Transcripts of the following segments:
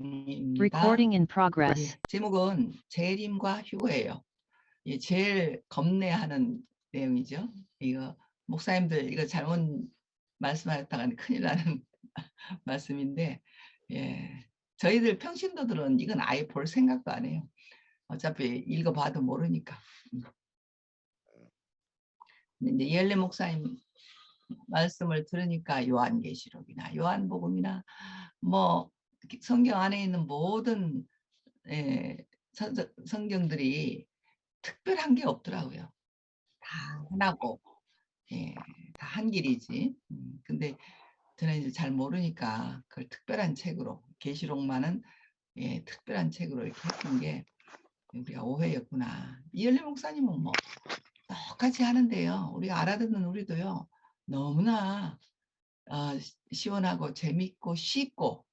Recording in 예, progress. 제목은 재림과 휴거예요. 예, 제일 겁내하는 내용이죠. 이거 목사님들 이거 잘못 말씀하셨다가 큰일 나는 말씀인데, 예, 저희들 평신도들은 이건 아예 볼 생각도 안 해요. 어차피 읽어봐도 모르니까. 근데 이제 이엘레 목사님 말씀을 들으니까 요한계시록이나 요한복음이나 뭐 성경 안에 있는 모든 성경들이 특별한 게 없더라고요. 다 하나고 다 한 길이지. 근데 저는 이제 잘 모르니까 그걸 특별한 책으로 계시록만은 특별한 책으로 이렇게 했던 게 우리가 오해였구나. 이열리 목사님은 뭐 똑같이 하는데요. 우리가 알아듣는 우리도요. 너무나 시원하고 재밌고 쉽고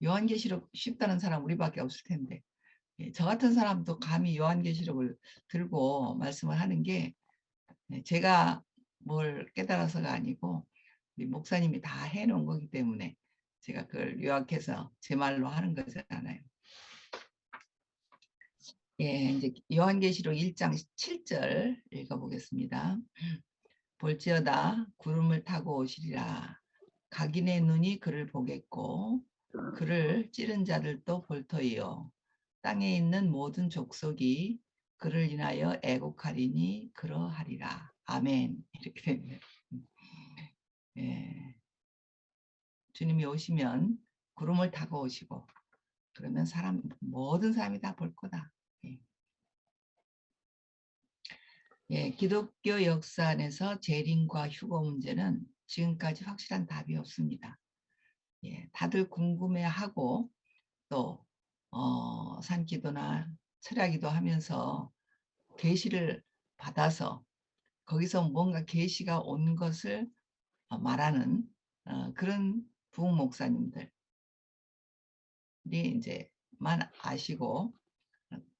요한계시록 쉽다는 사람 우리밖에 없을 텐데 저 같은 사람도 감히 요한계시록을 들고 말씀을 하는 게 제가 뭘 깨달아서가 아니고 우리 목사님이 다 해놓은 거기 때문에 제가 그걸 요약해서 제 말로 하는 거잖아요. 예, 이제 요한계시록 1장 7절 읽어보겠습니다. 볼지어다 구름을 타고 오시리라. 각인의 눈이 그를 보겠고 그를 찌른 자들도 볼 터이요. 땅에 있는 모든 족속이 그를 인하여 애곡하리니 그러하리라. 아멘. 이렇게 됩니다. 예. 주님이 오시면 구름을 타고 오시고 그러면 모든 사람이 다 볼 거다. 예. 예, 기독교 역사 안에서 재림과 휴거 문제는 지금까지 확실한 답이 없습니다. 예, 다들 궁금해하고 또 산기도나 철야기도 하면서 계시를 받아서 거기서 뭔가 계시가 온 것을 말하는 그런 부흥 목사님들이 이제만 아시고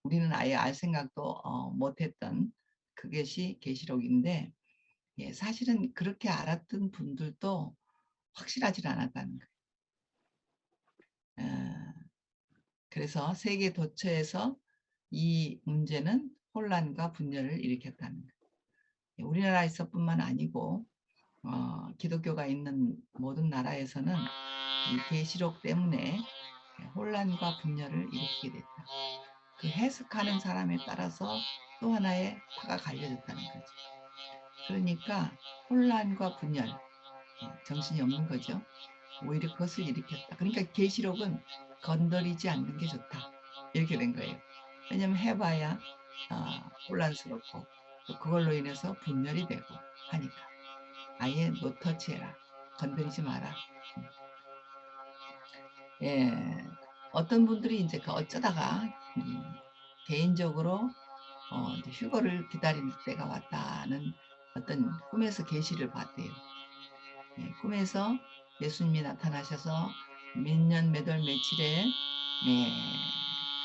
우리는 아예 알 생각도 못했던 그것이 계시록인데 사실은 그렇게 알았던 분들도 확실하지 않았다는 거예요. 그래서 세계 도처에서 이 문제는 혼란과 분열을 일으켰다는 거예요. 우리나라에서뿐만 아니고 기독교가 있는 모든 나라에서는 이 계시록 때문에 혼란과 분열을 일으키게 됐다. 그 해석하는 사람에 따라서 또 하나의 파가 갈려졌다는 거죠. 그러니까 혼란과 분열, 정신이 없는 거죠. 오히려 그것을 일으켰다. 그러니까 계시록은 건드리지 않는 게 좋다. 이렇게 된 거예요. 왜냐하면 해봐야 혼란스럽고 또 그걸로 인해서 분열이 되고 하니까 아예 노터치해라. 건드리지 마라. 예, 어떤 분들이 이제 어쩌다가 개인적으로 이제 휴거를 기다릴 때가 왔다는 어떤 꿈에서 계시를 봤대요. 예, 꿈에서 예수님이 나타나셔서 몇 년 몇 월 며칠에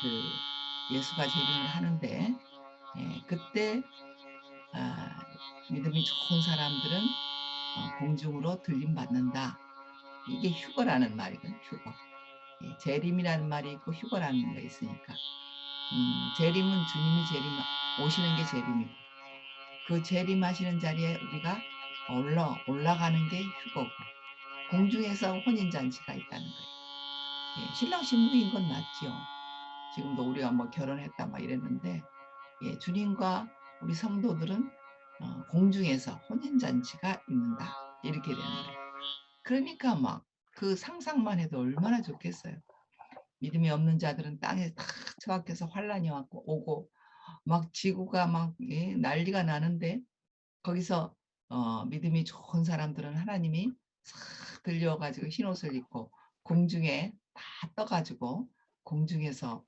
그 예수가 재림을 하는데 그때 믿음이 좋은 사람들은 공중으로 들림받는다. 이게 휴거라는 말이거든요. 휴거. 재림이라는 말이 있고 휴거라는 거 있으니까 재림은 주님이 오시는 게 재림이고 그 재림하시는 자리에 우리가 올라가는 게 휴거고 공중에서 혼인잔치가 있다는 거예요. 신랑 신부인 건 맞죠. 지금도 우리가 뭐 결혼했다 막 이랬는데 주님과 우리 성도들은 공중에서 혼인잔치가 있는다. 이렇게 되는 거예요. 그러니까 막 그 상상만 해도 얼마나 좋겠어요. 믿음이 없는 자들은 땅에 다 처박혀서 환란이 오고 막 지구가 막 난리가 나는데 거기서 믿음이 좋은 사람들은 하나님이 싹 들려가지고 흰 옷을 입고 공중에 다 떠가지고 공중에서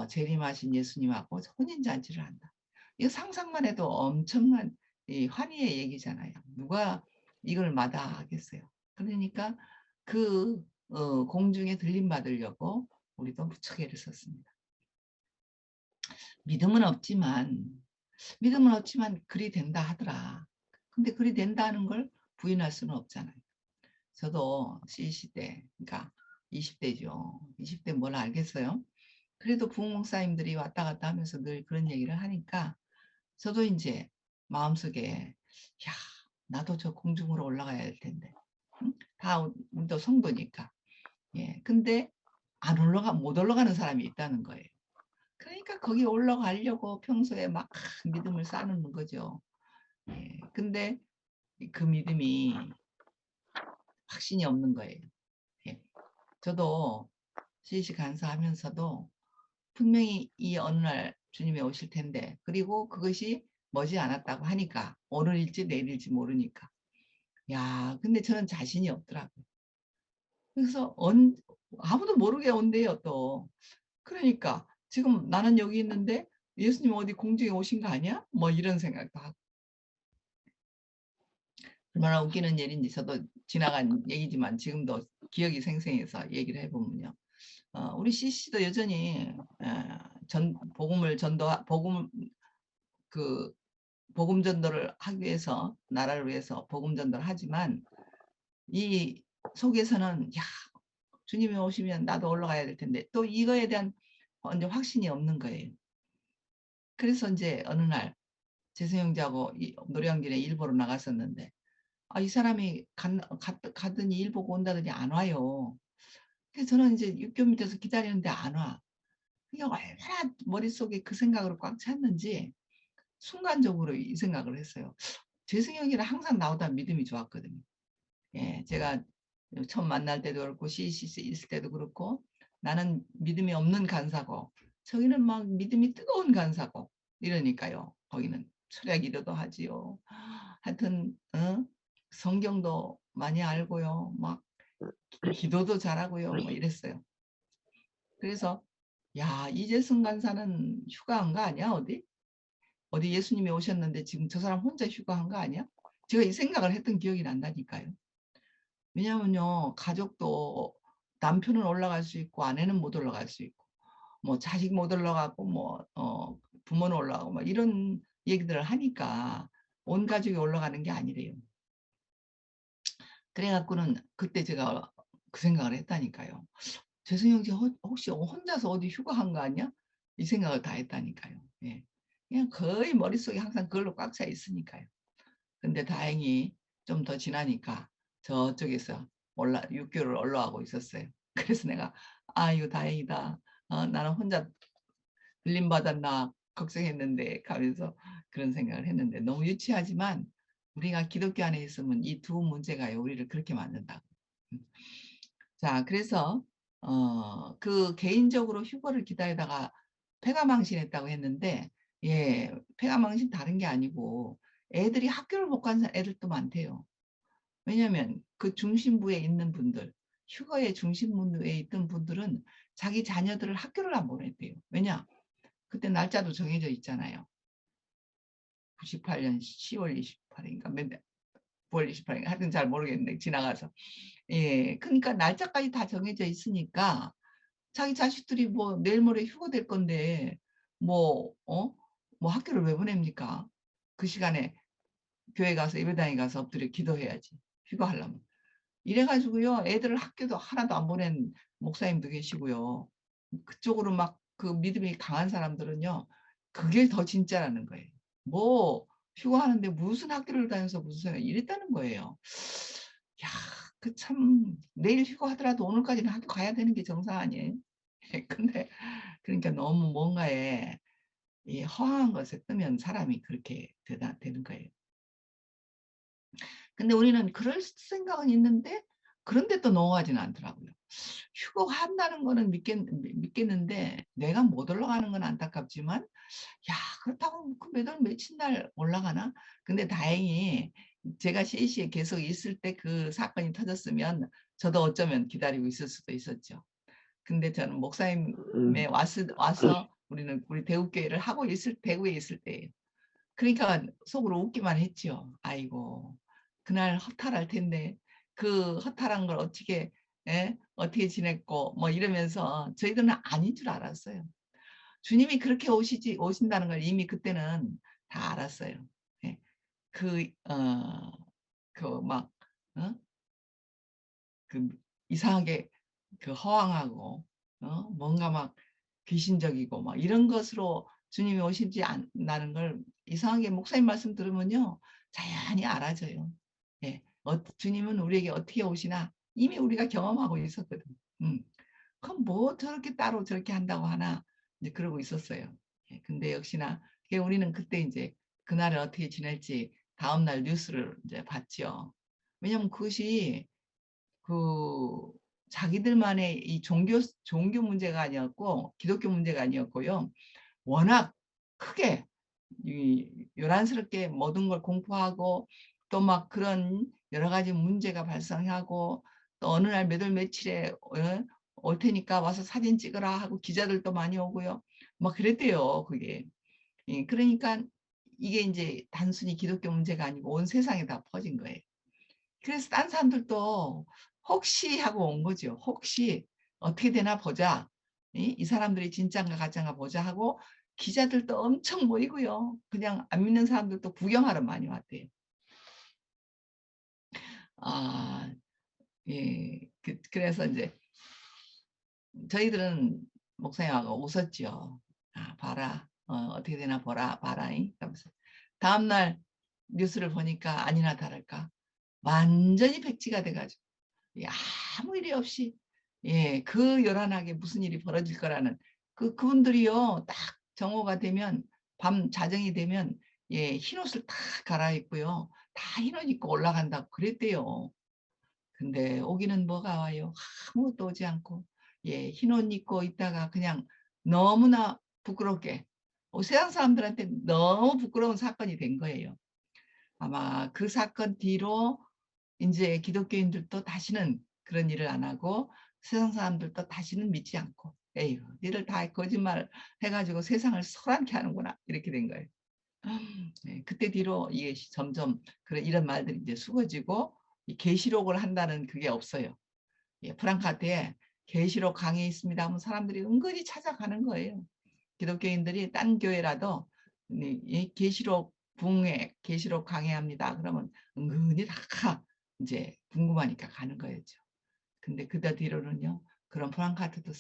재림하신 예수님하고 혼인잔치를 한다. 이거 상상만 해도 엄청난 환희의 얘기잖아요. 누가 이걸 마다하겠어요. 그러니까 그 공중에 들림 받으려고 우리도 무척 애를 썼습니다. 믿음은 없지만 그리 된다 하더라. 근데 그리 된다는 걸 부인할 수는 없잖아요. 저도 CC 때, 그러니까 20대죠. 20대 뭘 알겠어요. 그래도 부흥 목사님들이 왔다 갔다 하면서 늘 그런 얘기를 하니까 저도 이제 마음속에 야, 나도 저 공중으로 올라가야 할 텐데. 응? 다 우리도 성도니까. 예. 근데 못 올라가는 사람이 있다는 거예요. 그러니까 거기 올라가려고 평소에 막 믿음을 쌓는 거죠. 예. 근데 그 믿음이 확신이 없는 거예요. 예. 저도 CC 간사하면서도 분명히 이 어느 날 주님이 오실 텐데, 그리고 그것이 머지 않았다고 하니까 오늘일지 내일일지 모르니까, 야, 근데 저는 자신이 없더라고요. 그래서 아무도 모르게 온대요 또. 그러니까 지금 나는 여기 있는데 예수님 어디 공중에 오신 거 아니야? 뭐 이런 생각도 하고. 얼마나 웃기는 일인지 저도 지나간 얘기지만 지금도 기억이 생생해서 얘기를 해보면요. 우리 CC도 여전히 그 복음 전도를 하기 위해서, 나라를 위해서 복음 전도를 하지만 이 속에서는 야, 주님이 오시면 나도 올라가야 될 텐데 또 이거에 대한 이제 확신이 없는 거예요. 그래서 이제 어느 날 재승형제하고 노량진에 일 보러 나갔었는데, 이 사람이 가더니 일 보고 온다더니 안 와요. 그래서 저는 이제 육교 밑에서 기다리는데 안 와. 그게 얼마나 머릿속에 그 생각으로 꽉 찼는지 순간적으로 이 생각을 했어요. 재승형이랑 항상 나오다 믿음이 좋았거든요. 예, 제가 처음 만날 때도 그렇고 CCC 있을 때도 그렇고 나는 믿음이 없는 간사고 저기는 막 믿음이 뜨거운 간사고 이러니까요. 거기는 철야 기도도 하지요. 하여튼 성경도 많이 알고요. 막 기도도 잘하고요. 뭐 이랬어요. 그래서 야, 이재승 간사는 휴가한 거 아니야? 어디 예수님이 오셨는데 지금 저 사람 혼자 휴가한 거 아니야? 제가 이 생각을 했던 기억이 난다니까요. 왜냐면요, 가족도 남편은 올라갈 수 있고 아내는 못 올라갈 수 있고 뭐 자식 못 올라가고 뭐 부모는 올라가고 뭐 이런 얘기들을 하니까 온 가족이 올라가는 게 아니래요. 그래갖고는 그때 제가 그 생각을 했다니까요. 재승영 씨 혹시 혼자서 어디 휴가한 거 아니야? 이 생각을 다 했다니까요. 예. 그냥 거의 머릿속에 항상 그걸로 꽉 차 있으니까요. 근데 다행히 좀 더 지나니까 저쪽에서 6개월 올라가고 있었어요. 그래서 내가 이거 다행이다. 나는 혼자 들림받았나 걱정했는데 가면서 그런 생각을 했는데 너무 유치하지만 우리가 기독교 안에 있으면 이 두 문제가요 우리를 그렇게 만든다고. 음. 자, 그래서 그 개인적으로 휴거를 기다리다가 폐가망신했다고 했는데, 예, 폐가망신 다른 게 아니고 애들이 학교를 못 간 애들도 많대요. 왜냐하면 그 중심부에 있는 분들, 휴거의 중심부에 있던 분들은 자기 자녀들을 학교를 안 보냈대요. 왜냐? 그때 날짜도 정해져 있잖아요. 98년 10월 28일인가, 9월 28일인가, 하여튼 잘 모르겠는데 지나가서. 예, 그러니까 날짜까지 다 정해져 있으니까 자기 자식들이 뭐 내일 모레 휴거될 건데 뭐 학교를 왜 보냅니까? 그 시간에 교회 가서 예배당에 가서 엎드려 기도해야지. 휴거하려면. 이래가지고요, 애들을 학교도 하나도 안 보낸 목사님도 계시고요. 그쪽으로 막 그 믿음이 강한 사람들은요, 그게 더 진짜라는 거예요. 뭐 휴가하는데 무슨 학교를 다녀서 무슨 소리야 이랬다는 거예요. 야, 그 참 내일 휴가하더라도 오늘까지는 학교 가야 되는 게 정상 아니에요? 근데 그러니까 너무 뭔가에 이 허황한 것에 뜨면 사람이 그렇게 되는 거예요. 근데 우리는 그럴 생각은 있는데 그런데 또 넘어가지는 않더라고요. 휴거 한다는 거는 믿겠는데 내가 못 올라가는 건 안타깝지만 야, 그렇다고 그 매달 며칠 날 올라가나? 근데 다행히 제가 CAC에 계속 있을 때 그 사건이 터졌으면 저도 어쩌면 기다리고 있을 수도 있었죠. 근데 저는 목사님에 와서 우리 대우교회를 하고 대구에 있을 때예요. 그러니까 속으로 웃기만 했죠. 아이고, 그날 허탈할 텐데 그 허탈한 걸 어떻게 지냈고 뭐 이러면서 저희들은 아닌 줄 알았어요. 주님이 그렇게 오신다는 걸 이미 그때는 다 알았어요. 예. 그, 그 막, 어? 그 이상하게 그 허황하고 뭔가 막 귀신적이고 막 이런 것으로 주님이 오시지 않는 걸 이상하게 목사님 말씀 들으면요 자연히 알아져요. 예, 주님은 우리에게 어떻게 오시나 이미 우리가 경험하고 있었거든. 그럼 뭐 저렇게 따로 저렇게 한다고 하나 이제 그러고 있었어요. 예, 근데 역시나 우리는 그때 이제 그날을 어떻게 지낼지 다음날 뉴스를 이제 봤죠. 왜냐면 그것이 그 자기들만의 이 종교 문제가 아니었고 기독교 문제가 아니었고요. 워낙 크게 요란스럽게 모든 걸 공포하고 또 막 그런 여러 가지 문제가 발생하고 또 어느 날 몇 월 며칠에 올 테니까 와서 사진 찍으라 하고 기자들도 많이 오고요. 막 그랬대요. 그게. 예, 그러니까 이게 이제 단순히 기독교 문제가 아니고 온 세상에 다 퍼진 거예요. 그래서 딴 사람들도 혹시 하고 온 거죠. 혹시 어떻게 되나 보자. 이 사람들이 진짜인가 가짜인가 보자 하고 기자들도 엄청 모이고요. 그냥 안 믿는 사람들도 구경하러 많이 왔대요. 아, 예. 그래서 이제 저희들은 목사님하고 웃었죠. 아, 봐라. 어떻게 되나 봐라. 하면서. 다음날 뉴스를 보니까 아니나 다를까 완전히 백지가 돼가지고 아무 일이 없이 그 요란하게 무슨 일이 벌어질 거라는 그분들이요 딱 정오가 되면 밤 자정이 되면 흰 옷을 다 갈아입고요 다 흰 옷 입고 올라간다고 그랬대요. 근데 오기는 뭐가 와요? 아무것도 오지 않고 흰 옷 입고 있다가 그냥 너무나 부끄럽게 세상 사람들한테 너무 부끄러운 사건이 된 거예요. 아마 그 사건 뒤로 이제 기독교인들도 다시는 그런 일을 안 하고 세상 사람들도 다시는 믿지 않고 에휴 니들 다 거짓말 해가지고 세상을 소란케 하는구나 이렇게 된 거예요. 네, 그때 뒤로 이게 점점 이런 말들이 이제 수거지고 계시록을 한다는 그게 없어요. 프랑카트에 계시록 강의 있습니다 하면 사람들이 은근히 찾아가는 거예요. 기독교인들이 딴 교회라도 계시록 붕에 계시록 강의합니다. 그러면 은근히 다 이제 궁금하니까 가는 거였죠. 근데 그다 뒤로는요. 그런 프랑카트도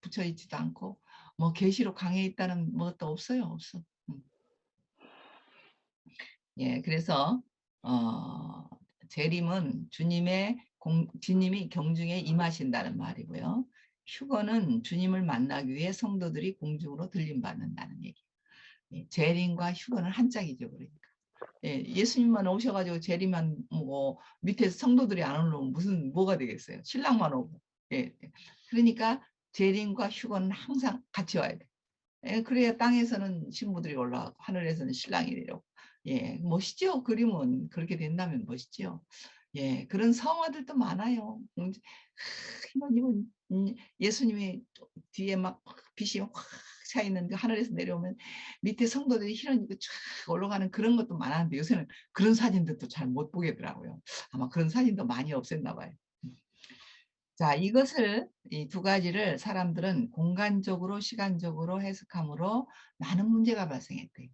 붙여 있지도 않고 뭐 계시록 강의에 있다는 것도 없어요. 없어. 예, 그래서 재림은 주님이 경중에 임하신다는 말이고요. 휴거는 주님을 만나기 위해 성도들이 공중으로 들림받는다는 얘기. 재림과 휴거는 한 짝이죠. 그러니까. 예수님만 오셔가지고 재림만 뭐 밑에서 성도들이 안 올라오면 뭐가 되겠어요. 신랑만 오고. 그러니까 재림과 휴거는 항상 같이 와야 돼. 그래야 땅에서는 신부들이 올라가고 하늘에서는 신랑이 내려오고. 멋있죠. 그림은 그렇게 된다면 멋있죠. 그런 성화들도 많아요. 이건 예수님이 뒤에 막 빛이 확 차 있는데 하늘에서 내려오면 밑에 성도들이 희런 입고 쫙 올라가는 그런 것도 많았는데 요새는 그런 사진들도 잘 못 보겠더라고요. 아마 그런 사진도 많이 없앴나 봐요. 자, 이 두 가지를 사람들은 공간적으로 시간적으로 해석함으로 많은 문제가 발생했대요.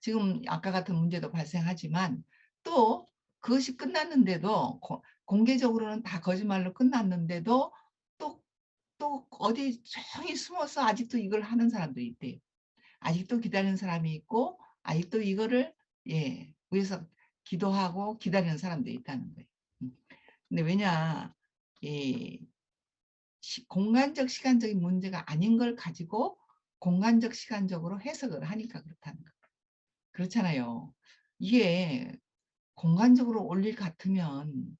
지금 아까 같은 문제도 발생하지만 또 그것이 끝났는데도 공개적으로는 다 거짓말로 끝났는데도 또 어디 조용히 숨어서 아직도 이걸 하는 사람도 있대요. 아직도 기다리는 사람이 있고 아직도 이거를 위해서 기도하고 기다리는 사람도 있다는 거예요. 근데 왜냐 이 공간적 시간적인 문제가 아닌 걸 가지고 공간적 시간적으로 해석을 하니까 그렇다는 거예요. 그렇잖아요. 이게 공간적으로 올 일 같으면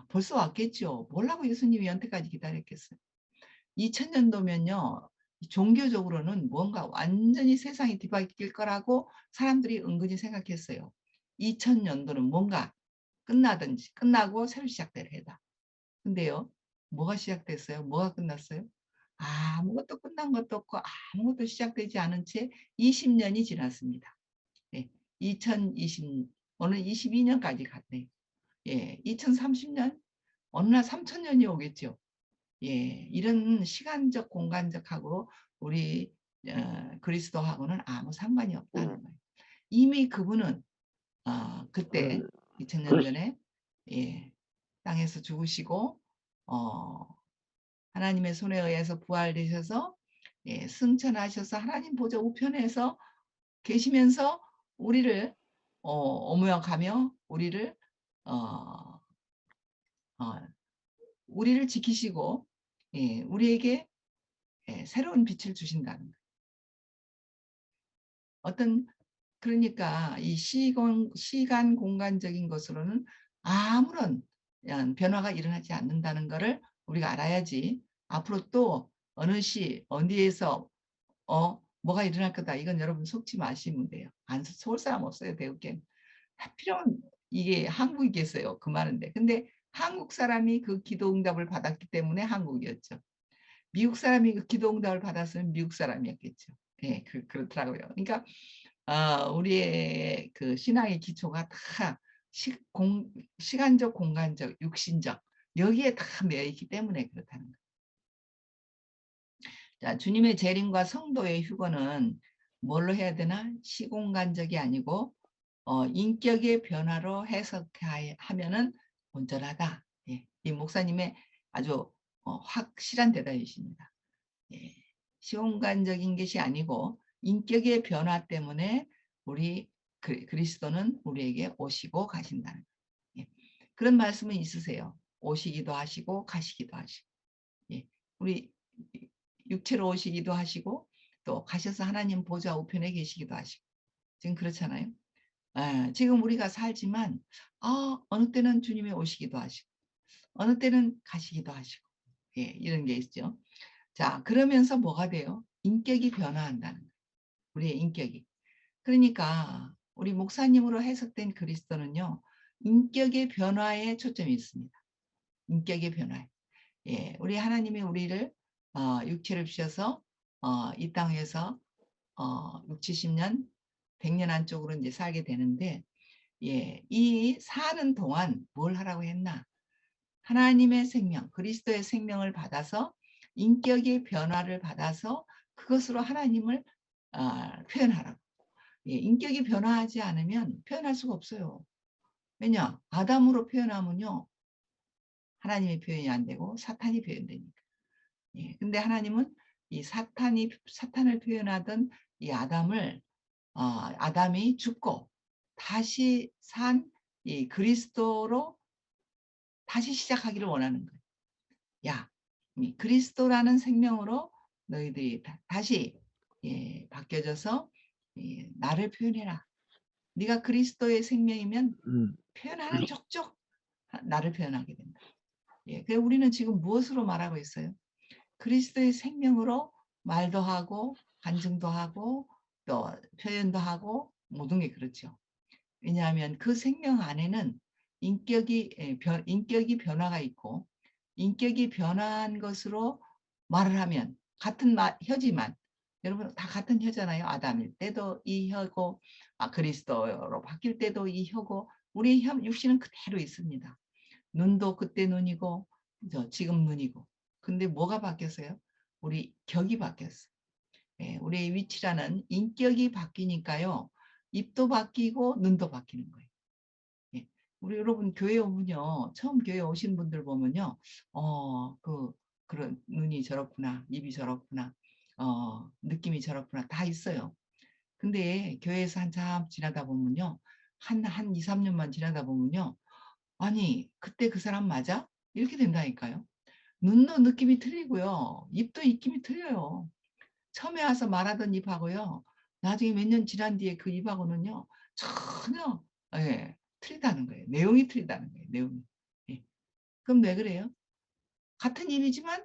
벌써 왔겠죠. 뭐라고 예수님이 연태까지 기다렸겠어요. 2000년도면요. 종교적으로는 뭔가 완전히 세상이 뒤바뀔 거라고 사람들이 은근히 생각했어요. 2000년도는 뭔가 끝나고 새로 시작될 해다. 근데요. 뭐가 시작됐어요? 뭐가 끝났어요? 아무것도 끝난 것도 없고 아무것도 시작되지 않은 채 20년이 지났습니다. 2020 오늘 22년까지 갔네. 2030년 어느 날 3000년이 오겠죠. 이런 시간적 공간적하고 우리 그리스도하고는 아무 상관이 없다는 거예요. 이미 그분은 그때 2000년 전에 땅에서 죽으시고 하나님의 손에 의해서 부활되셔서 예, 승천하셔서 하나님 보좌 우편에서 계시면서 우리를 어무역하며 우리를 어, 어, 우리를 지키시고 예, 우리에게 예, 새로운 빛을 주신다는 거예요. 어떤 그러니까 이 시간 공간적인 것으로는 아무런 변화가 일어나지 않는다는 것을 우리가 알아야지 앞으로 또 어느 시 어디에서 뭐가 일어날 거다. 이건 여러분 속지 마시면 돼요. 안 속을 사람 없어요. 배우기엔. 하필이면 이게 한국이겠어요. 그 말인데. 근데 한국 사람이 그 기도 응답을 받았기 때문에 한국이었죠. 미국 사람이 그 기도 응답을 받았으면 미국 사람이었겠죠. 예, 그렇더라고요. 그러니까 우리의 그 신앙의 기초가 다 시간적, 공간적, 육신적 여기에 다 매여 있기 때문에 그렇다는 거예요. 자, 주님의 재림과 성도의 휴거는 뭘로 해야 되나? 시공간적이 아니고 인격의 변화로 해석하면은 온전하다. 예, 이 목사님의 아주 확실한 대답이십니다. 예, 시공간적인 것이 아니고 인격의 변화 때문에 우리 그리스도는 우리에게 오시고 가신다는 거예요. 예, 그런 말씀은 있으세요. 오시기도 하시고 가시기도 하시고. 예, 우리 육체로 오시기도 하시고 또 가셔서 하나님 보좌 우편에 계시기도 하시고 지금 그렇잖아요. 지금 우리가 살지만 어느 때는 주님이 오시기도 하시고 어느 때는 가시기도 하시고 예, 이런 게 있죠. 자, 그러면서 뭐가 돼요? 인격이 변화한다는 거예요. 우리의 인격이. 그러니까 우리 목사님으로 해석된 그리스도는요. 인격의 변화에 초점이 있습니다. 인격의 변화에. 예, 우리 하나님이 우리를 육체를 주셔서 이 땅에서 6, 70년, 100년 안쪽으로 이제 살게 되는데 예, 이 사는 동안 뭘 하라고 했나? 하나님의 생명, 그리스도의 생명을 받아서 인격의 변화를 받아서 그것으로 하나님을 표현하라고. 예, 인격이 변화하지 않으면 표현할 수가 없어요. 왜냐? 아담으로 표현하면요. 하나님의 표현이 안 되고 사탄이 표현되니까. 예, 근데 하나님은 이 사탄을 표현하던 이 아담이 죽고 다시 산 이 그리스도로 다시 시작하기를 원하는 거예요. 야, 이 그리스도라는 생명으로 너희들이 다시 예, 바뀌어져서 예, 나를 표현해라. 네가 그리스도의 생명이면 표현하는 족족 나를 표현하게 된다. 예, 그래서 우리는 지금 무엇으로 말하고 있어요? 그리스도의 생명으로 말도 하고 간증도 하고 또 표현도 하고 모든 게 그렇죠. 왜냐하면 그 생명 안에는 인격이 변화가 있고 인격이 변화한 것으로 말을 하면 같은 혀지만 여러분 다 같은 혀잖아요. 아담일 때도 이 혀고 그리스도로 바뀔 때도 이 혀고 우리 육신은 그대로 있습니다. 눈도 그때 눈이고 지금 눈이고 근데 뭐가 바뀌었어요? 우리 격이 바뀌었어요. 예, 우리의 위치라는 인격이 바뀌니까요. 입도 바뀌고 눈도 바뀌는 거예요. 예, 우리 여러분 교회 오면요. 처음 교회 오신 분들 보면요. 그런 눈이 저렇구나. 입이 저렇구나. 느낌이 저렇구나. 다 있어요. 근데 교회에서 한참 지나다 보면요. 한 2, 3년만 지나다 보면요. 아니, 그때 그 사람 맞아? 이렇게 된다니까요. 눈도 느낌이 틀리고요. 입도 입김이 틀려요. 처음에 와서 말하던 입하고요. 나중에 몇 년 지난 뒤에 그 입하고는요. 전혀 예, 틀리다는 거예요. 내용이 틀리다는 거예요. 내용이. 예. 그럼 왜 그래요? 같은 입이지만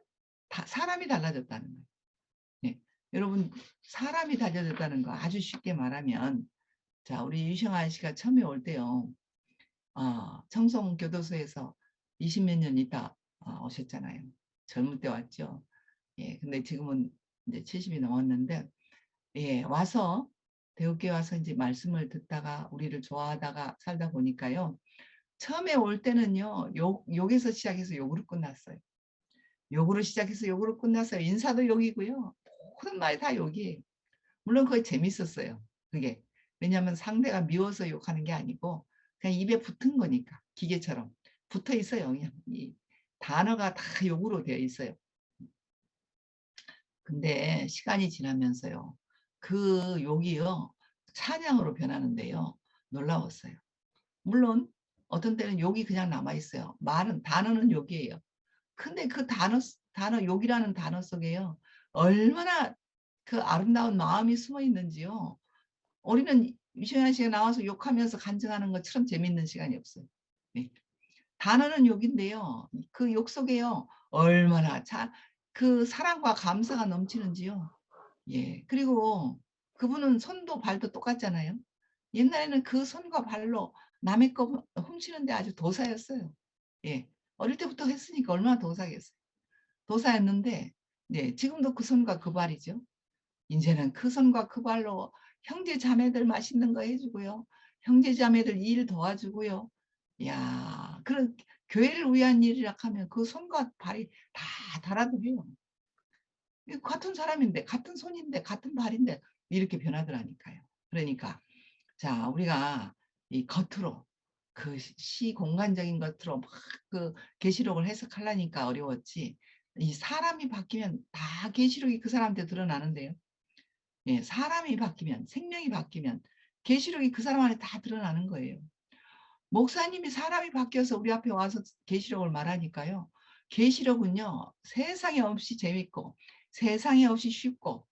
사람이 달라졌다는 거예요. 예. 여러분 사람이 달라졌다는 거 아주 쉽게 말하면 자 우리 유정아 씨가 처음에 올 때요. 청송교도소에서 20몇 년 있다 오셨잖아요. 젊을 때 왔죠. 예, 근데 지금은 이제 70이 넘었는데, 예, 와서, 대우교회 와서 이제 말씀을 듣다가 우리를 좋아하다가 살다 보니까요. 처음에 올 때는요, 욕에서 시작해서 욕으로 끝났어요. 욕으로 시작해서 욕으로 끝났어요. 인사도 욕이고요. 모든 말이 다 욕이에요. 물론 그게 재밌었어요. 그게. 왜냐하면 상대가 미워서 욕하는 게 아니고 그냥 입에 붙은 거니까 기계처럼 붙어 있어요. 그냥 이 단어가 다 욕으로 되어 있어요. 근데 시간이 지나면서요. 그 욕이요. 찬양으로 변하는데요. 놀라웠어요. 물론 어떤 때는 욕이 그냥 남아 있어요. 말은 단어는 욕이에요. 근데 그 단어 욕이라는 단어 속에요. 얼마나 그 아름다운 마음이 숨어 있는지요. 우리는 유시현 씨가 나와서 욕하면서 간증하는 것처럼 재밌는 시간이 없어요. 네. 단어는 욕인데요. 그 욕 속에요. 얼마나 그 사랑과 감사가 넘치는지요. 예. 그리고 그분은 손도 발도 똑같잖아요. 옛날에는 그 손과 발로 남의 거 훔치는데 아주 도사였어요. 예. 어릴 때부터 했으니까 얼마나 도사겠어요. 도사였는데, 네, 지금도 그 손과 그 발이죠. 이제는 그 손과 그 발로 형제 자매들 맛있는 거 해주고요. 형제 자매들 일 도와주고요. 야, 그런 교회를 위한 일이라 하면 그 손과 발이 다 달아드려요. 같은 사람인데, 같은 손인데, 같은 발인데 이렇게 변하더라니까요. 그러니까 자, 우리가 이 겉으로 그 시공간적인 것으로 막 그 계시록을 해석하려니까 어려웠지. 이 사람이 바뀌면 다 계시록이 그 사람한테 드러나는데요. 예, 사람이 바뀌면, 생명이 바뀌면 계시록이 그 사람 안에 다 드러나는 거예요. 목사님이 사람이 바뀌어서 우리 앞에 와서 계시록을 말하니까요. 계시록은요, 세상에 없이 재밌고, 세상에 없이 쉽고,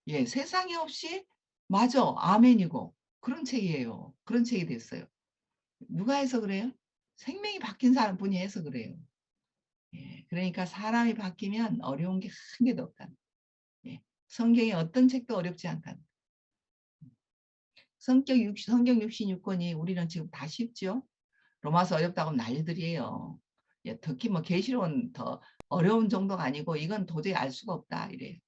예, 세상에 없이 맞아, 아멘이고, 그런 책이에요. 그런 책이 됐어요. 누가 해서 그래요? 생명이 바뀐 사람 분이 해서 그래요. 예, 그러니까 사람이 바뀌면 어려운 게 한 개도 없다. 예, 성경의 어떤 책도 어렵지 않다. 성경 66권이 우리는 지금 다 쉽죠? 로마서 어렵다고 난리들이에요. 예, 특히 뭐 계시록은 더 어려운 정도가 아니고 이건 도저히 알 수가 없다 이래요.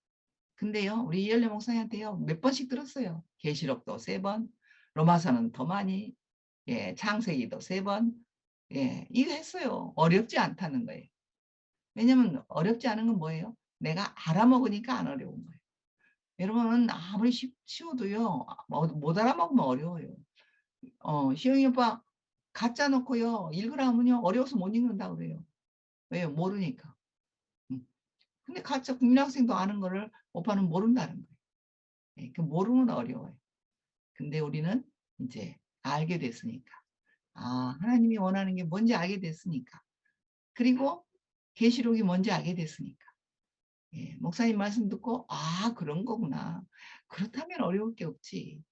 근데요, 우리 이열려 목사님한테요 몇 번씩 들었어요. 계시록도 3번, 로마서는 더 많이, 예, 창세기도 3번, 예, 이거 했어요. 어렵지 않다는 거예요. 왜냐면 어렵지 않은 건 뭐예요? 내가 알아먹으니까 안 어려운 거예요. 여러분은 아무리 쉬워도요, 못 알아먹으면 어려워요. 시영이 오빠 가짜 놓고요, 읽으라면요, 어려워서 못 읽는다고 그래요. 왜요? 모르니까. 음. 근데 가짜 국민학생도 아는 거를 오빠는 모른다는 거예요. 예, 그 모르면 어려워요. 근데 우리는 이제 알게 됐으니까. 아, 하나님이 원하는 게 뭔지 알게 됐으니까. 그리고 계시록이 뭔지 알게 됐으니까. 예, 목사님 말씀 듣고 아, 그런 거구나. 그렇다면 어려울 게 없지.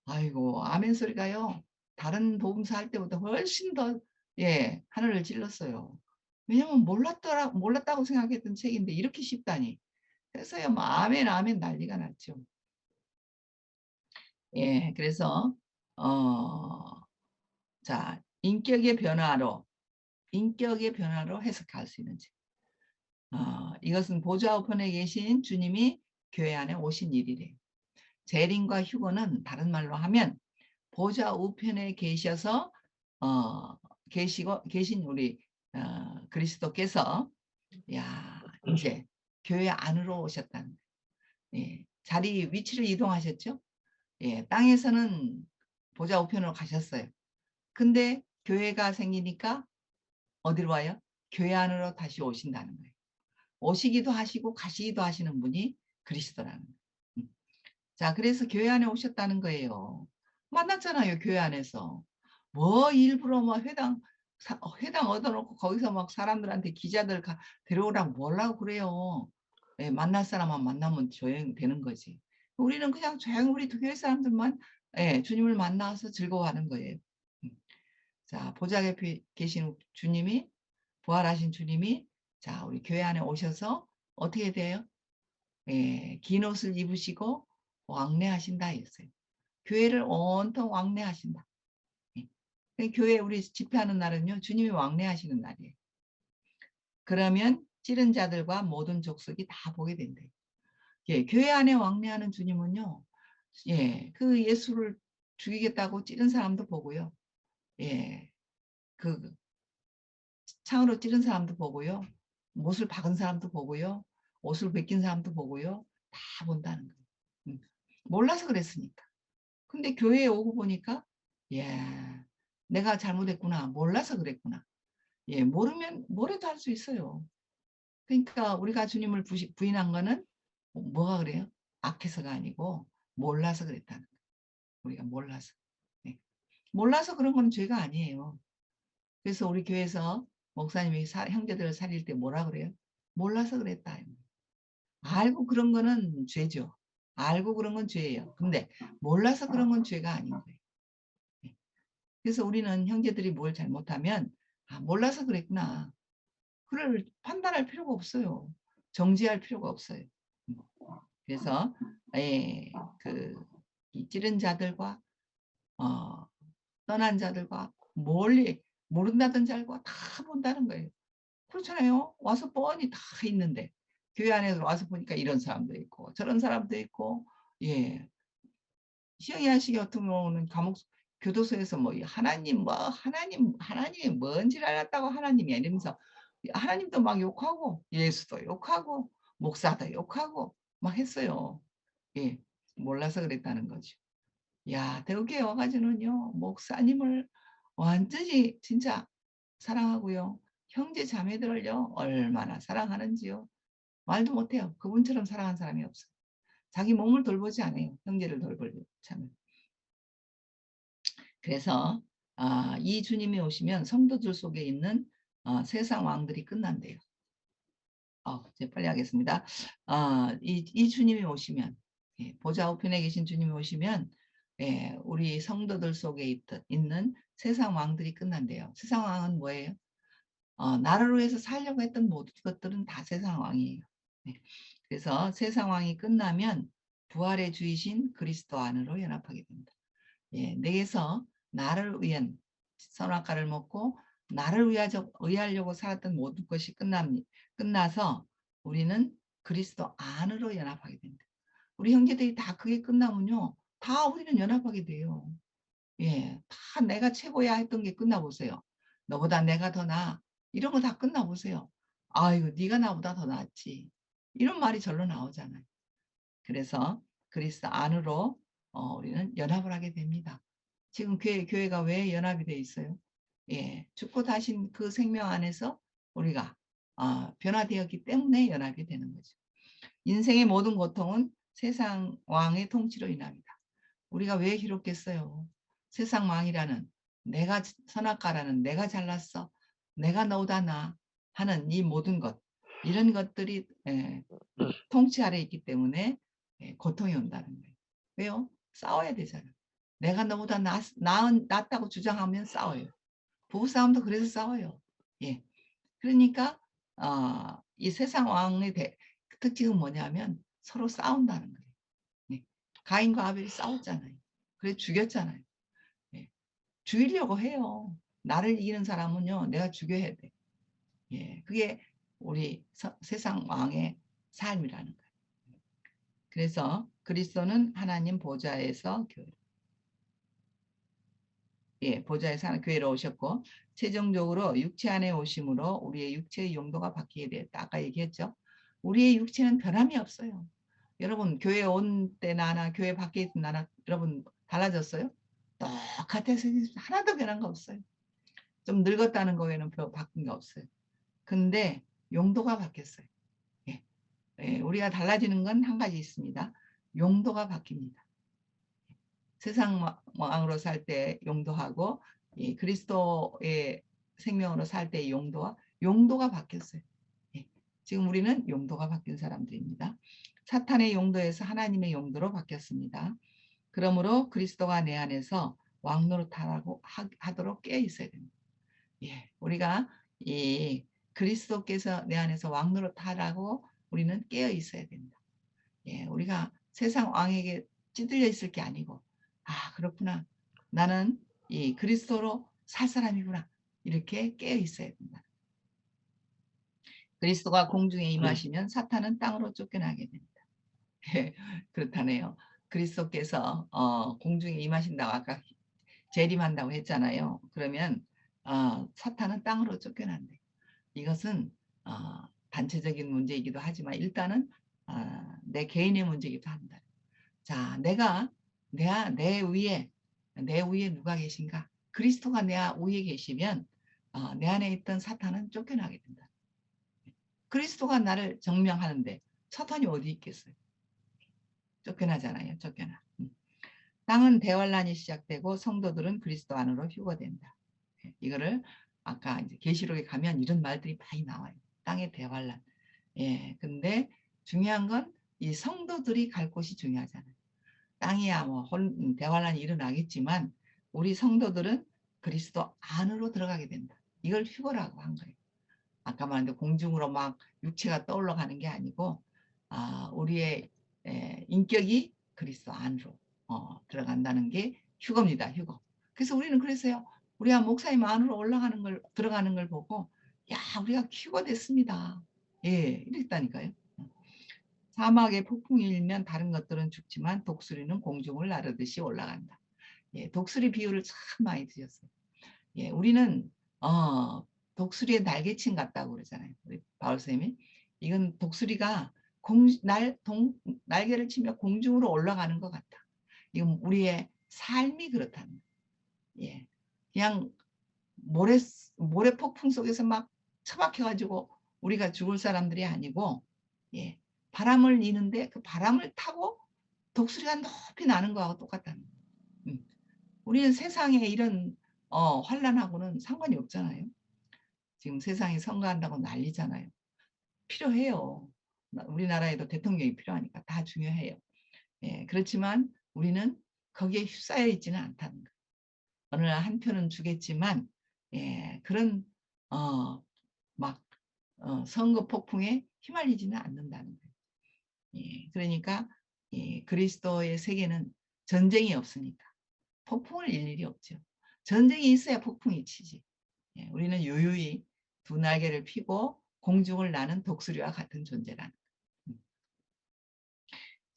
아이고, 아멘 소리가요. 다른 복음서 할 때보다 훨씬 더, 예, 하늘을 찔렀어요. 왜냐면 몰랐다고 생각했던 책인데 이렇게 쉽다니. 그래서요, 뭐, 아멘, 아멘 난리가 났죠. 예, 그래서, 자, 인격의 변화로 해석할 수 있는 책. 이것은 보좌 우편에 계신 주님이 교회 안에 오신 일이래요. 제린과 휴거는 다른 말로 하면 보좌 우편에 계셔서 계신 우리 그리스도께서 야 이제 교회 안으로 오셨다는 예, 자리 위치를 이동하셨죠. 예, 땅에서는 보좌 우편으로 가셨어요. 근데 교회가 생기니까 어디로 와요? 교회 안으로 다시 오신다는 거예요. 오시기도 하시고 가시기도 하시는 분이 그리스도라는 거예요. 자, 그래서 교회 안에 오셨다는 거예요. 만났잖아요, 교회 안에서. 뭐 일부러 뭐 회당 얻어놓고 거기서 막 사람들한테 기자들 데려오라고 뭐라고 그래요. 예, 만날 사람만 만나면 조용되는 거지. 우리는 그냥 조용히 우리 교회 사람들만 예, 주님을 만나서 즐거워하는 거예요. 음. 자, 보좌에 계신 주님이 부활하신 주님이 자, 우리 교회 안에 오셔서 어떻게 돼요? 예, 긴 옷을 입으시고 왕래하신다 했어요. 교회를 온통 왕래하신다. 예. 교회 우리 집회하는 날은요, 주님이 왕래하시는 날이에요. 그러면 찌른 자들과 모든 족속이 다 보게 된대요. 예, 교회 안에 왕래하는 주님은요, 예, 그 예수를 죽이겠다고 찌른 사람도 보고요. 예, 그 창으로 찌른 사람도 보고요. 못을 박은 사람도 보고요. 옷을 벗긴 사람도 보고요. 다 본다는 거예요. 몰라서 그랬으니까. 근데 교회에 오고 보니까 예, 내가 잘못했구나. 몰라서 그랬구나. 예, 모르면 뭐래도 할 수 있어요. 그러니까 우리가 주님을 부인한 거는 뭐가 그래요? 악해서가 아니고 몰라서 그랬다는 거예요. 우리가 몰라서. 네. 몰라서 그런 건 죄가 아니에요. 그래서 우리 교회에서 목사님이 형제들을 살릴 때 뭐라 그래요? 몰라서 그랬다. 알고 그런 거는 죄죠. 알고 그런 건 죄예요. 근데 몰라서 그런 건 죄가 아닌 거예요. 네. 그래서 우리는 형제들이 뭘 잘못하면 몰라서 그랬구나. 그걸 판단할 필요가 없어요. 정지할 필요가 없어요. 음. 그래서 예, 이 찌른 자들과 어, 떠난 자들과 멀리 모른다던 자들과 다 본다는 거예요. 그렇잖아요. 와서 뻔히 다 있는데 교회 안에 와서 보니까 이런 사람도 있고 저런 사람도 있고 예. 시영이한 씨 같은 경우는 교도소에서 뭐 하나님이 뭔지를 알았다고 하나님이 이러면서 하나님도 막 욕하고 예수도 욕하고 목사도 욕하고 막 했어요. 예. 몰라서 그랬다는 거죠. 야, 대우교회 와가지고는요, 목사님을 완전히 진짜 사랑하고요. 형제 자매들을요, 얼마나 사랑하는지요. 말도 못해요. 그분처럼 사랑한 사람이 없어요. 자기 몸을 돌보지 않아요. 형제를 돌보려고 참. 그래서 이 주님이 오시면 성도들 속에 있는 세상 왕들이 끝난대요. 이제 빨리 하겠습니다. 이 주님이 오시면 예, 보좌 우편에 계신 주님이 오시면 예, 우리 성도들 속에 있는 세상 왕들이 끝난대요. 세상 왕은 뭐예요? 나라로 해서 살려고 했던 모든 것들은 다 세상 왕이에요. 네. 그래서 세상 왕이 끝나면 부활의 주이신 그리스도 안으로 연합하게 됩니다. 예, 내게서 나를 위한 선악과를 먹고 나를 의하려고 살았던 모든 것이 끝나서 우리는 그리스도 안으로 연합하게 됩니다. 우리 형제들이 다 그게 끝나면요. 다 우리는 연합하게 돼요. 예, 다 내가 최고야 했던 게 끝나보세요. 너보다 내가 더 나아. 이런 거 다 끝나보세요. 아이고, 네가 나보다 더 낫지. 이런 말이 절로 나오잖아요. 그래서 그리스도 안으로 우리는 연합을 하게 됩니다. 지금 교회가 왜 연합이 돼 있어요? 예, 죽고 다신 그 생명 안에서 우리가 변화되었기 때문에 연합이 되는 거죠. 인생의 모든 고통은 세상 왕의 통치로 인합니다. 우리가 왜 괴롭겠어요? 세상 왕이라는 내가 선악과라는 내가 잘났어. 내가 너보다 나 하는 이 모든 것 이런 것들이 통치 아래 있기 때문에 고통이 온다는 거예요. 왜요? 싸워야 되잖아. 내가 너보다 낫다고 주장하면 싸워요. 부부싸움도 그래서 싸워요. 예. 그러니까 이 세상 왕의 특징은 뭐냐면 서로 싸운다는 거예요. 예. 가인과 아벨이 싸웠잖아요. 그래 죽였잖아요. 예. 죽이려고 해요. 나를 이기는 사람은요, 내가 죽여야 돼. 예. 그게 우리 세상 왕의 삶이라는 거예요. 그래서 그리스도는 하나님 보좌에서 보좌에서 하는 교회로 오셨고 최종적으로 육체 안에 오심으로 우리의 육체의 용도가 바뀌게 되었다. 아까 얘기했죠. 우리의 육체는 변함이 없어요. 여러분 교회 온 때나 교회 밖에 있는 나나 여러분 달라졌어요? 똑같아서 하나도 변한 거 없어요. 좀 늙었다는 거에는 바뀐 거 없어요. 근데 용도가 바뀌었어요. 예. 우리가 달라지는 건 한 가지 있습니다. 용도가 바뀝니다. 세상 왕으로 살 때 용도하고 이 그리스도의 생명으로 살 때의 용도가 바뀌었어요. 예. 지금 우리는 용도가 바뀐 사람들입니다. 사탄의 용도에서 하나님의 용도로 바뀌었습니다. 그러므로 그리스도가 내 안에서 왕노릇하라고 하도록 깨어 있어야 됩니다. 예. 우리가 이 그리스도께서 내 안에서 왕노릇하라고 우리는 깨어 있어야 됩니다. 예. 우리가 세상 왕에게 찌들려 있을 게 아니고 그렇구나. 나는 이 그리스도로 살 사람이구나. 이렇게 깨어 있어야 된다. 그리스도가 공중에 임하시면 사탄은 땅으로 쫓겨나게 됩니다. 그렇다네요. 그리스도께서 공중에 임하신다고 아까 재림한다고 했잖아요. 그러면 사탄은 땅으로 쫓겨난대. 이것은 단체적인 문제이기도 하지만 일단은 내 개인의 문제이기도 한다. 자, 내 위에 누가 계신가? 그리스도가 내 위에 계시면 내 안에 있던 사탄은 쫓겨나게 된다. 그리스도가 나를 정명하는데 사탄이 어디 있겠어요? 쫓겨나잖아요. 쫓겨나. 땅은 대환란이 시작되고 성도들은 그리스도 안으로 휴거된다. 예, 이거를 아까 이제 계시록에 가면 이런 말들이 많이 나와요. 땅의 대환란. 예, 근데 중요한 건 이 성도들이 갈 곳이 중요하잖아요. 땅이야 뭐 대환란이 일어나겠지만 우리 성도들은 그리스도 안으로 들어가게 된다. 이걸 휴거라고 한 거예요. 아까 말한 공중으로 막 육체가 떠올라 가는 게 아니고 우리의 인격이 그리스도 안으로 들어간다는 게 휴거입니다. 휴거. 그래서 우리는 그랬어요. 우리가 목사님 안으로 올라가는 걸 들어가는 걸 보고 야 우리가 휴거됐습니다. 예 이랬다니까요. 사막에 폭풍이 일면 다른 것들은 죽지만 독수리는 공중을 나르듯이 올라간다. 예, 독수리 비유를 참 많이 드셨어요. 예, 우리는 독수리의 날개친 같다고 그러잖아요. 우리 바울 쌤이 이건 독수리가 날개를 치며 공중으로 올라가는 것 같다. 이건 우리의 삶이 그렇다는 거예요. 예, 그냥 모래 폭풍 속에서 막 처박혀가지고 우리가 죽을 사람들이 아니고, 예, 바람을 이는데 그 바람을 타고 독수리가 높이 나는 거하고 똑같다는 거예요. 우리는 세상에 이런 환란하고는 상관이 없잖아요. 지금 세상에 선거한다고 난리잖아요. 필요해요. 우리나라에도 대통령이 필요하니까 다 중요해요. 예, 그렇지만 우리는 거기에 휩싸여 있지는 않다는 거예요. 어느 날 한 표는 주겠지만 예, 그런 막 선거 폭풍에 휘말리지는 않는다는 거예요. 예, 그러니까 예, 그리스도의 세계는 전쟁이 없으니까 폭풍을 일 일이 없죠. 전쟁이 있어야 폭풍이 치지. 예, 우리는 유유히 두 날개를 펴고 공중을 나는 독수리와 같은 존재라는 거예요.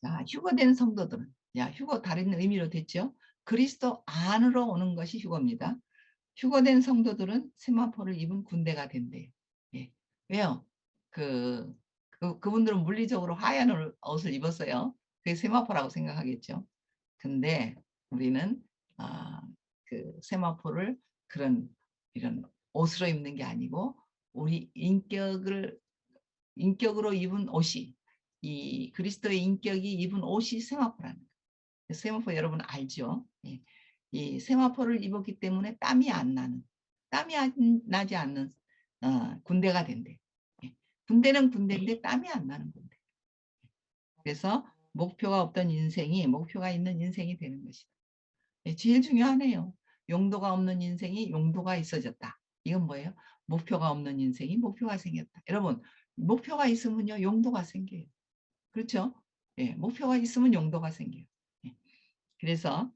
자, 휴거된 성도들은 휴거 다른 의미로 됐죠. 그리스도 안으로 오는 것이 휴거입니다. 휴거된 성도들은 세마포를 입은 군대가 된대요. 예. 왜요? 그분들은 물리적으로 하얀 옷을 입었어요. 그게 세마포라고 생각하겠죠. 근데 우리는 세마포를 이런 옷으로 입는 게 아니고 우리 인격으로 입은 옷이 이 그리스도의 인격이 입은 옷이 세마포라는 거예요. 세마포 여러분 알죠? 예. 이 세마포를 입었기 때문에 땀이 나지 않는 군대가 된대. 예. 군대는 군대인데 땀이 안 나는 군대. 그래서 목표가 없던 인생이 목표가 있는 인생이 되는 것이다. 예, 제일 중요하네요. 용도가 없는 인생이 용도가 있어졌다. 이건 뭐예요? 목표가 없는 인생이 목표가 생겼다. 여러분, 목표가 있으면요, 용도가 생겨요. 그렇죠? 예, 목표가 있으면 용도가 생겨요. 예. 그래서,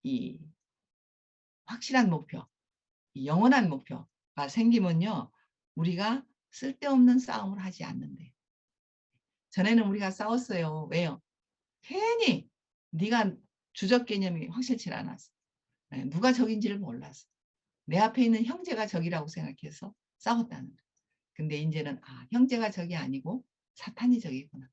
이 확실한 목표, 이 영원한 목표가 생기면요, 우리가 쓸데없는 싸움을 하지 않는데. 전에는 우리가 싸웠어요. 왜요? 괜히 네가 주적 개념이 확실치 않았어. 누가 적인지를 몰랐어. 내 앞에 있는 형제가 적이라고 생각해서 싸웠다는 거예요. 근데 이제는 형제가 적이 아니고 사탄이 적이구나.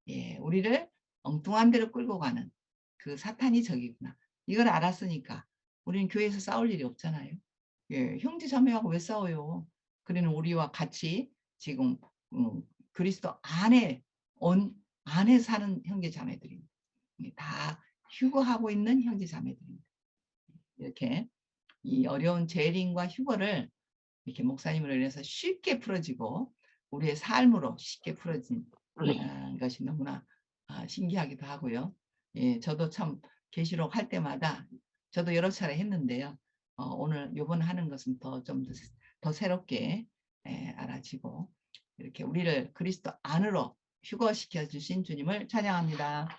예, 우리를 엉뚱한 데로 끌고 가는 그 사탄이 적이구나. 이걸 알았으니까 우리는 교회에서 싸울 일이 없잖아요. 예, 형제 자매하고 왜 싸워요? 그러는 우리와 같이 지금 그리스도 안에 사는 형제 자매들입니다. 다 휴거하고 있는 형제 자매들입니다. 이렇게 이 어려운 재림과 휴거를 이렇게 목사님으로 인해서 쉽게 풀어지고 우리의 삶으로 쉽게 풀어진 것이 너무나 신기하기도 하고요. 예, 저도 참 계시록 할 때마다 저도 여러 차례 했는데요. 오늘 요번 하는 것은 좀 더 새롭게 알아지고 이렇게 우리를 그리스도 안으로 휴거시켜 주신 주님을 찬양합니다.